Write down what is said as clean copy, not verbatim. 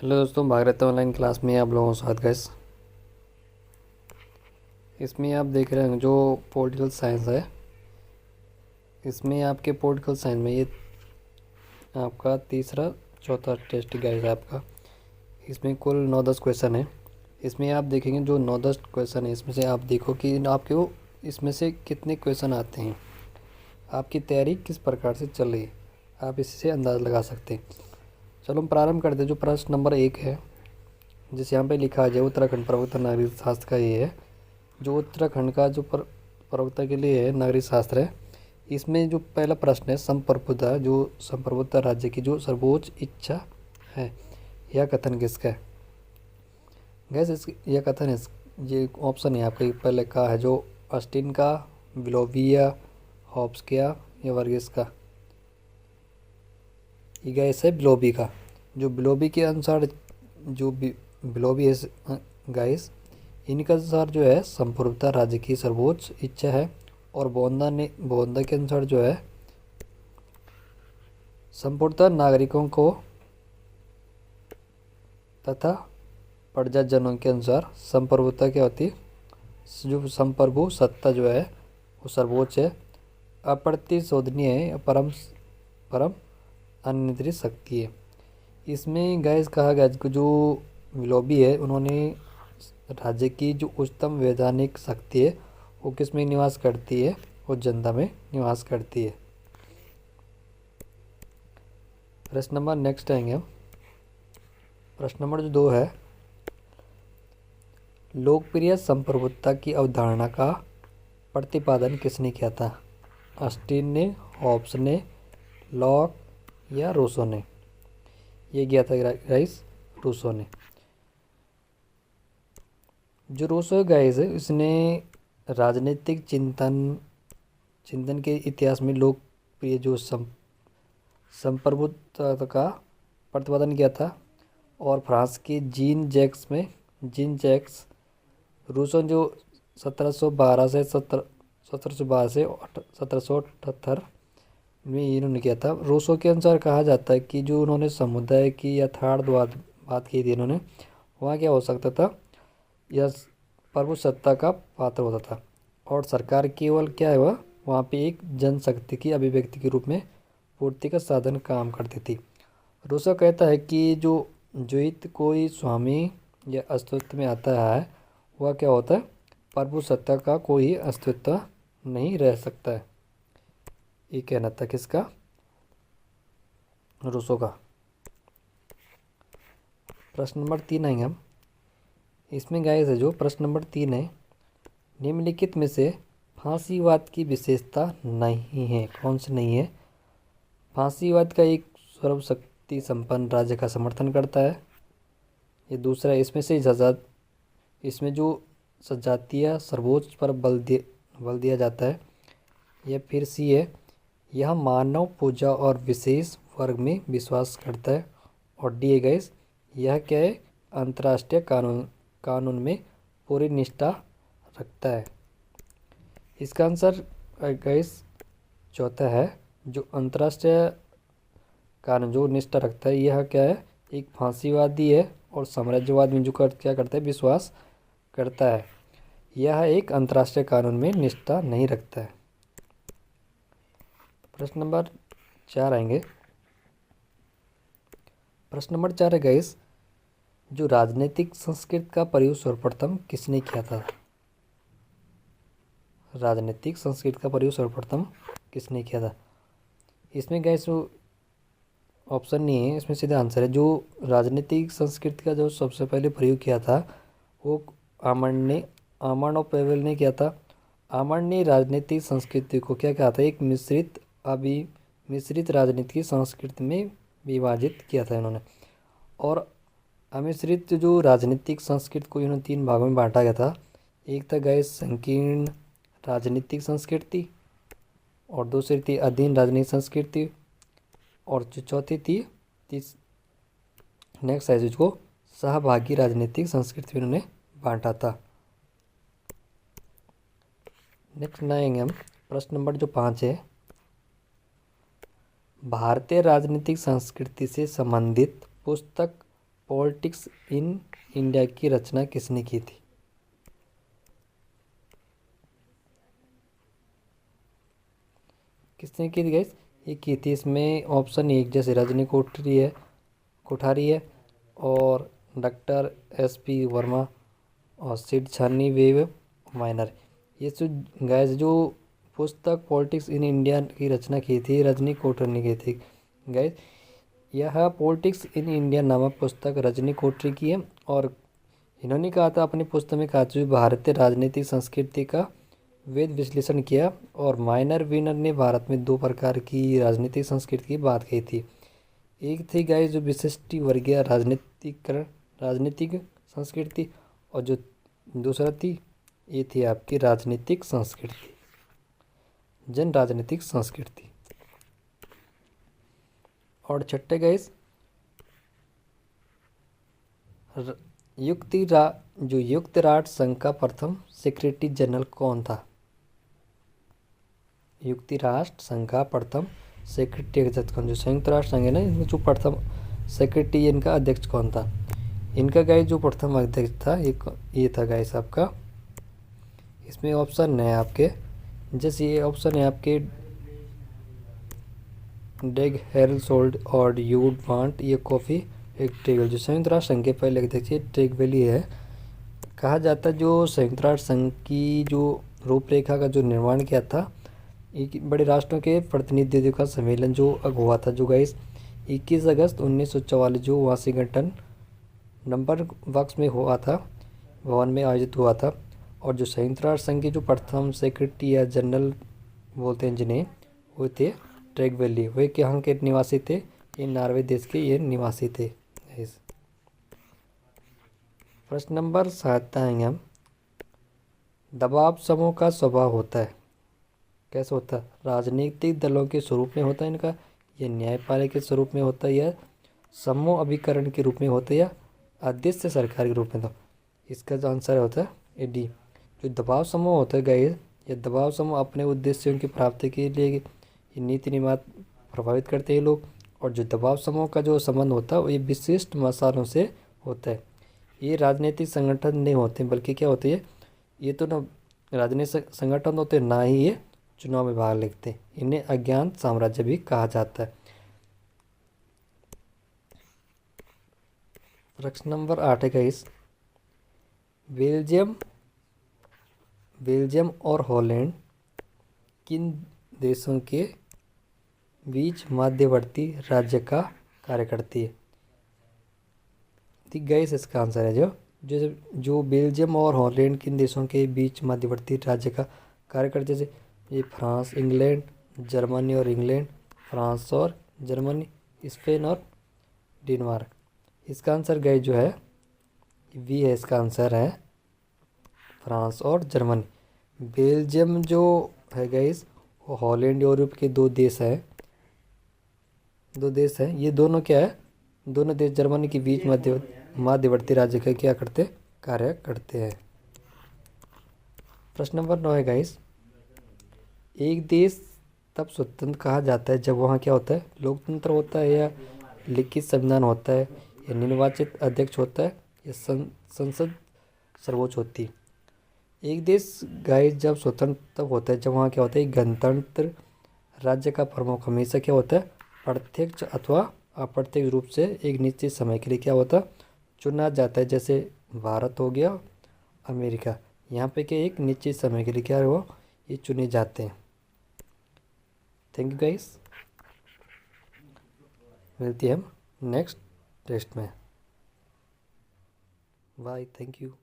Hello दोस्तों, भागरत online class में आप लोगों का स्वागत है। इसमें आप देख रहे हैं जो पॉलिटिकल साइंस है। इसमें आपके पॉलिटिकल साइंस में ये आपका तीसरा चौथा टेस्ट गाइड है आपका। इसमें कुल 9-10 क्वेश्चन है। इसमें आप देखेंगे जो 9-10 क्वेश्चन है, इसमें से आप देखो कि आपके वो इसमें से कितने क्वेश्चन आते हैं, आपकी तैयारी किस प्रकार से चल रही है, आप इससे अंदाज़ा लगा सकते हैं। चलो हम प्रारंभ करते हैं। जो प्रश्न नंबर 1 है, जिस यहाँ पे लिखा है उत्तराखंड प्रवक्ता नागरिक शास्त्र का ये है। जो उत्तराखंड का जो प्रवक्ता के लिए है नागरिक शास्त्र है। इसमें जो पहला प्रश्न है, संप्रभुता, जो संप्रभुता राज्य की जो सर्वोच्च इच्छा है, यह कथन किसका है? गैस यह कथन है, ये ऑप्शन है आपका पहले का है जो ऑस्टिन का, विलोविया, हॉब्स का या वर्गीस का। ये गैस है बिलोबी का। जो बिलोबी के अनुसार जो बिलोबी है गाइस, इनके अनुसार जो है संप्रभुता राज्य की सर्वोच्च इच्छा है। और बोंदा के अनुसार जो है संपूर्णतः नागरिकों को तथा प्रजाजनों के अनुसार संप्रभुता क्या होती है, जो संप्रभु सत्ता जो है वो सर्वोच्च है, अप्रतिशोधनीय है, परम अनियंत्रित शक्ति है। इसमें गैस कहा गया जो विलोबी है, उन्होंने राज्य की जो उच्चतम वैधानिक शक्ति है वो किस में निवास करती है, वो जनता में निवास करती है। प्रश्न नंबर नेक्स्ट आएंगे हम। प्रश्न नंबर जो 2 है, लोकप्रिय संप्रभुता की अवधारणा का प्रतिपादन किसने किया था? ऑस्टिन ने, हॉब्स ने, लॉक या रूसो ने? ये किया था गाइस रूसो ने। जो रूसो गाइस है, इसने राजनीतिक चिंतन के इतिहास में लोकप्रिय जो संप्रभुता का प्रतिपादन किया था। और फ्रांस के जीन जैक्स रूसो जो 1712 से 1778 में इन्होंने किया था। रूसो के अनुसार कहा जाता है कि जो उन्होंने समुदाय की यथार्थवाद बात की थी, इन्होंने वहाँ क्या हो सकता था, यह प्रभु सत्ता का पात्र होता था। और सरकार केवल क्या है, वह वहाँ पे एक जनशक्ति की अभिव्यक्ति के रूप में पूर्ति का साधन काम करती थी। रूसो कहता है कि जो हित कोई स्वामी या अस्तित्व में आता है, वह क्या होता है, प्रभु सत्ता का कोई अस्तित्व नहीं रह सकता है। ये कहना था किसका? रूसो का। प्रश्न नंबर 3 आएंगे हम। इसमें गाइस है जो प्रश्न नंबर 3 है, निम्नलिखित में से फांसीवाद की विशेषता नहीं है, कौन सी नहीं है? फांसीवाद का एक सर्वशक्ति संपन्न राज्य का समर्थन करता है। ये दूसरा, इसमें जो सजातीय सर्वोच्च पर बल दिया जाता है। यह फिर सी है, यह मानव पूजा और विशेष वर्ग में विश्वास करता है। और डी है गाइस, यह क्या है, अंतर्राष्ट्रीय कानून में पूरी निष्ठा रखता है। इसका आंसर गाइस चौथा है, जो अंतर्राष्ट्रीय कानून जो निष्ठा रखता है, यह क्या है, एक फांसीवादी है और साम्राज्यवाद में जो क्या करता है, विश्वास करता है। यह एक अंतर्राष्ट्रीय कानून में निष्ठा नहीं रखता है। प्रश्न नंबर 4 आएंगे। प्रश्न नंबर 4 है गाइस, जो राजनीतिक संस्कृत का प्रयोग सर्वप्रथम किसने किया था? राजनीतिक संस्कृत का प्रयोग सर्वप्रथम किसने किया था? इसमें गैस ऑप्शन नहीं है, इसमें सीधा आंसर है। जो राजनीतिक संस्कृत का जो सबसे पहले प्रयोग किया था, वो आमरण और पेवेल ने किया था। आमरण ने राजनीतिक संस्कृति को क्या कहा था, एक मिश्रित राजनीतिक संस्कृति में विभाजित किया था इन्होंने। और अमिश्रित जो राजनीतिक संस्कृति को इन्होंने 3 भागों में बांटा गया था। एक था गैस संकीर्ण राजनीतिक संस्कृति, और दूसरी थी अधीन राजनीतिक संस्कृति, और जो चौथी थी नेक्स्ट है जिसको सहभागी राजनीतिक संस्कृति में इन्होंने बांटा था। नेक्स्ट आएंगे हम। प्रश्न नंबर जो 5 है, भारतीय राजनीतिक संस्कृति से संबंधित पुस्तक पॉलिटिक्स इन इंडिया की रचना किसने की थी? किसने की थी गाइस? ये की थी, इसमें ऑप्शन एक जैसे रजनी कोठारी है और डॉक्टर SP वर्मा और सिड छानी वेव माइनर। ये जो गाइस जो पुस्तक पॉलिटिक्स इन इंडिया की रचना की थी रजनी कोठारी ने की थी गाइस। यह पॉलिटिक्स इन इंडिया नामक पुस्तक रजनी कोठारी की है और इन्होंने कहा था अपनी पुस्तक में कहा था भारतीय राजनीतिक संस्कृति का वेद विश्लेषण किया और माइनर विनर ने भारत में दो प्रकार की राजनीतिक संस्कृति की बात कही थी। एक थी गाइस जो विशिष्ट वर्गीय राजनीतिक संस्कृति और जो दूसरा थी ये थी आपकी राजनीतिक संस्कृति, जन राजनीतिक संस्कृति। और छठे गाइस युक्त राष्ट्र संघ का प्रथम सेक्रेटरी जनरल कौन था? युक्त राष्ट्र संघ का प्रथम सेक्रेटरी अध्यक्ष कौन? जो संयुक्त राष्ट्र संघ है ना, इनका जो प्रथम सेक्रेटरी इनका अध्यक्ष कौन था? इनका गाइस जो प्रथम अध्यक्ष था ये था गाइस आपका, इसमें ऑप्शन है आपके, जैसे ये ऑप्शन है आपके डेग हेरल्ड और यूड वांट ये कॉफ़ी एक ट्रेगल। जो संयुक्त राष्ट्र संघ के पहले अध्यक्ष ट्रेगवेली है। कहा जाता है जो संयुक्त राष्ट्र संघ की जो रूपरेखा का जो निर्माण किया था एक बड़े राष्ट्रों के प्रतिनिधित्व का सम्मेलन जो हुआ था जो गाइस 21 अगस्त 1944 जो वाशिंगटन नंबर बॉक्स में हुआ था, भवन में आयोजित हुआ था। और जो संयुक्त राष्ट्र संघ के जो प्रथम सेक्रेटरी या जनरल बोलते हैं जिन्हें, वो थे ट्रेगवेली। वे यहाँ के निवासी थे, ये नॉर्वे देश के ये निवासी थे। प्रश्न नंबर 7 आएंगे हम। दबाव समूह का स्वभाव होता है, कैसे होता है? राजनीतिक दलों के स्वरूप में होता है इनका, यह न्यायपालिका के स्वरूप में होता है, या समूह अभिकरण के रूप में होता है, या अदृश्य सरकार के रूप में। तो इसका जो आंसर होता है ए डी। जो दबाव समूह होता है गाइस, यह दबाव समूह अपने उद्देश्यों की प्राप्ति के लिए नीति निर्माण प्रभावित करते हैं लोग। और जो दबाव समूह का जो संबंध होता है वो ये विशिष्ट मसालों से होता है। ये राजनीतिक संगठन नहीं होते बल्कि क्या होते हैं, ये तो ना राजनीतिक संगठन होते ना ही ये चुनाव में भाग लेते हैं। इन्हें अज्ञात साम्राज्य भी कहा जाता है। प्रश्न नंबर 8 है गाइस। बेल्जियम और हॉलैंड किन देशों के बीच मध्यवर्ती राज्य का कार्य करती है? ठीक गाइस, इसका आंसर है जो बेल्जियम और हॉलैंड किन देशों के बीच मध्यवर्ती राज्य का कार्य करते, जैसे ये फ्रांस, इंग्लैंड, जर्मनी और इंग्लैंड, फ्रांस और जर्मनी, स्पेन और डेनमार्क। इसका आंसर गाइस जो है वी है, इसका आंसर है फ्रांस और जर्मनी। बेल्जियम जो है गाइस वो हॉलैंड यूरोप के दो देश हैं, ये दोनों क्या है, दोनों देश जर्मनी के बीच मध्यवर्ती राज्य का क्या करते, कार्य करते हैं। प्रश्न नंबर 9 है गाइस। एक देश तब स्वतंत्र कहा जाता है जब वहाँ क्या होता है, लोकतंत्र होता है, या लिखित संविधान होता है, या निर्वाचित अध्यक्ष होता है, या संसद सर्वोच्च होती है। एक देश गाइस जब स्वतंत्र तब होता है जब वहाँ क्या होता है, गणतंत्र राज्य का प्रमुख हमेशा क्या होता है, प्रत्यक्ष अथवा अप्रत्यक्ष रूप से एक निश्चित समय के लिए क्या होता है, चुना जाता है। जैसे भारत हो गया, अमेरिका, यहाँ पे क्या एक निश्चित समय के लिए क्या हो, ये चुने जाते हैं। थैंक यू गाइस, मिलते हैं हम नेक्स्ट टेस्ट में। Bye, thank you.